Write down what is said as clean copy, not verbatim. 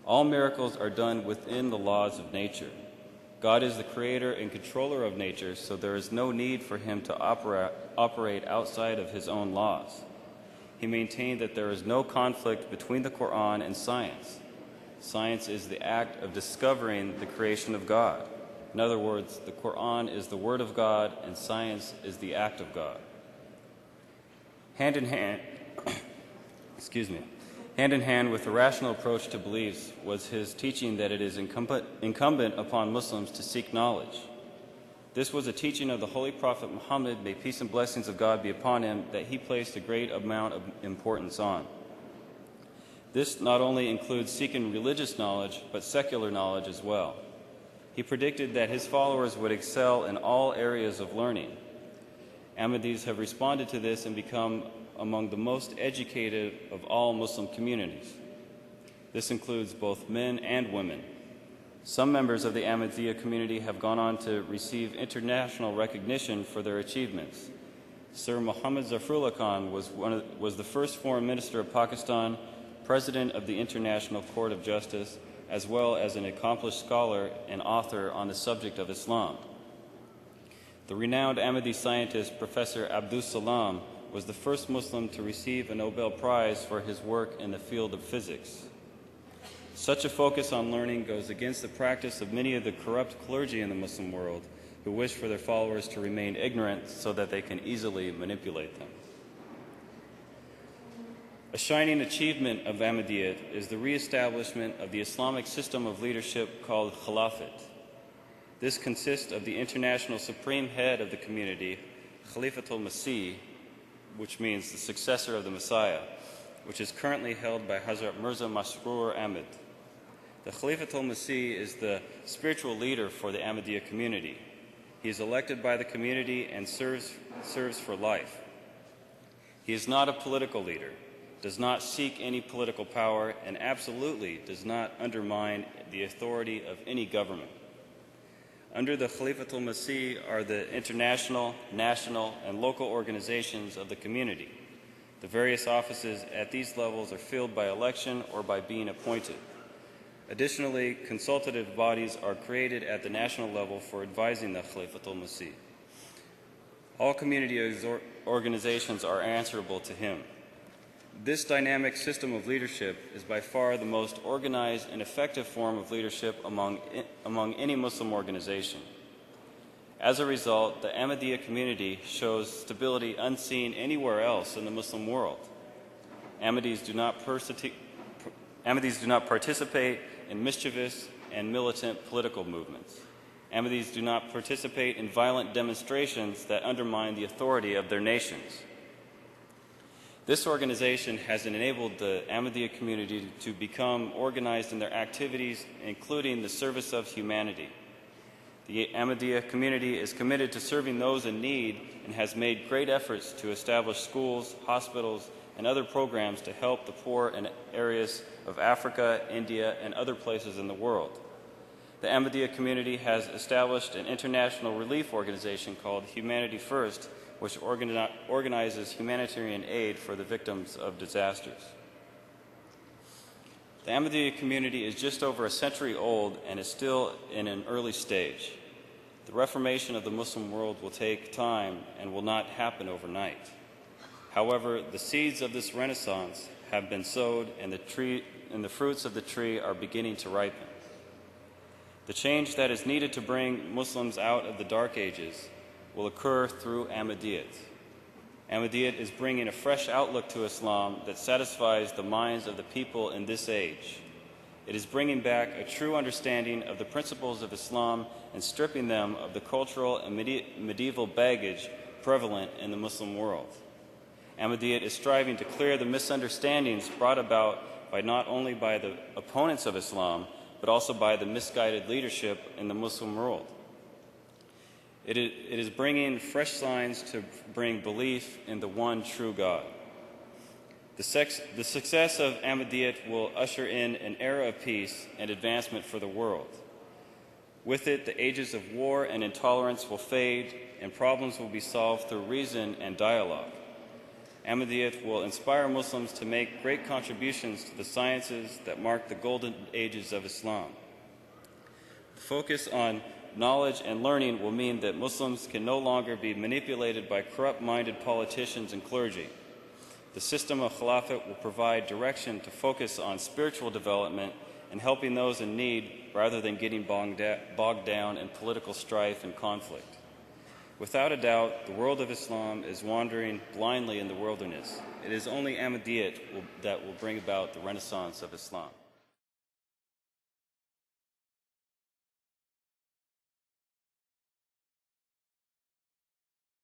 All miracles are done within the laws of nature. God is the creator and controller of nature, so there is no need for him to operate outside of his own laws. He maintained that there is no conflict between the Quran and science. Science is the act of discovering the creation of God. In other words, the Quran is the word of God and science is the act of God. Hand in hand with the rational approach to beliefs was his teaching that it is incumbent upon Muslims to seek knowledge. This was a teaching of the Holy Prophet Muhammad, may peace and blessings of God be upon him, that he placed a great amount of importance on. This not only includes seeking religious knowledge, but secular knowledge as well. He predicted that his followers would excel in all areas of learning. Ahmadis have responded to this and become among the most educated of all Muslim communities. This includes both men and women. Some members of the Ahmadiyya community have gone on to receive international recognition for their achievements. Sir Muhammad Zafrullah Khan was the first foreign minister of Pakistan, president of the International Court of Justice, as well as an accomplished scholar and author on the subject of Islam. The renowned Ahmadi scientist, Professor Abdus Salam, was the first Muslim to receive a Nobel Prize for his work in the field of physics. Such a focus on learning goes against the practice of many of the corrupt clergy in the Muslim world who wish for their followers to remain ignorant so that they can easily manipulate them. A shining achievement of Ahmadiyyat is the reestablishment of the Islamic system of leadership called Khilafat. This consists of the international supreme head of the community, Khalifatul Masih, which means the successor of the Messiah, which is currently held by Hazrat Mirza Masroor Ahmad. The Khalifatul Masih is the spiritual leader for the Ahmadiyya community. He is elected by the community and serves for life. He is not a political leader, does not seek any political power, and absolutely does not undermine the authority of any government. Under the Khalifatul Masih are the international, national, and local organizations of the community. The various offices at these levels are filled by election or by being appointed. Additionally, consultative bodies are created at the national level for advising the Khalifatul Masih. All community organizations are answerable to him. This dynamic system of leadership is by far the most organized and effective form of leadership among any Muslim organization. As a result, the Ahmadiyya community shows stability unseen anywhere else in the Muslim world. Ahmadis do not participate in mischievous and militant political movements. Ahmadis do not participate in violent demonstrations that undermine the authority of their nations. This organization has enabled the Ahmadiyya community to become organized in their activities, including the service of humanity. The Ahmadiyya community is committed to serving those in need and has made great efforts to establish schools, hospitals, and other programs to help the poor in areas of Africa, India, and other places in the world. The Ahmadiyya community has established an international relief organization called Humanity First, which organizes humanitarian aid for the victims of disasters. The Ahmadiyya community is just over a century old and is still in an early stage. The reformation of the Muslim world will take time and will not happen overnight. However, the seeds of this renaissance have been sowed and the fruits of the tree are beginning to ripen. The change that is needed to bring Muslims out of the Dark Ages will occur through Ahmadiyyat. Ahmadiyyat is bringing a fresh outlook to Islam that satisfies the minds of the people in this age. It is bringing back a true understanding of the principles of Islam and stripping them of the cultural and medieval baggage prevalent in the Muslim world. Ahmadiyyat is striving to clear the misunderstandings brought about by not only by the opponents of Islam, but also by the misguided leadership in the Muslim world. It is bringing fresh signs to bring belief in the one true God. The success of Ahmadiyyat will usher in an era of peace and advancement for the world. With it, the ages of war and intolerance will fade, and problems will be solved through reason and dialogue. Ahmadiyya will inspire Muslims to make great contributions to the sciences that mark the golden ages of Islam. The focus on knowledge and learning will mean that Muslims can no longer be manipulated by corrupt-minded politicians and clergy. The system of Khilafat will provide direction to focus on spiritual development and helping those in need rather than getting bogged down in political strife and conflict. Without a doubt, the world of Islam is wandering blindly in the wilderness. It is only Ahmadiyya that will bring about the renaissance of Islam.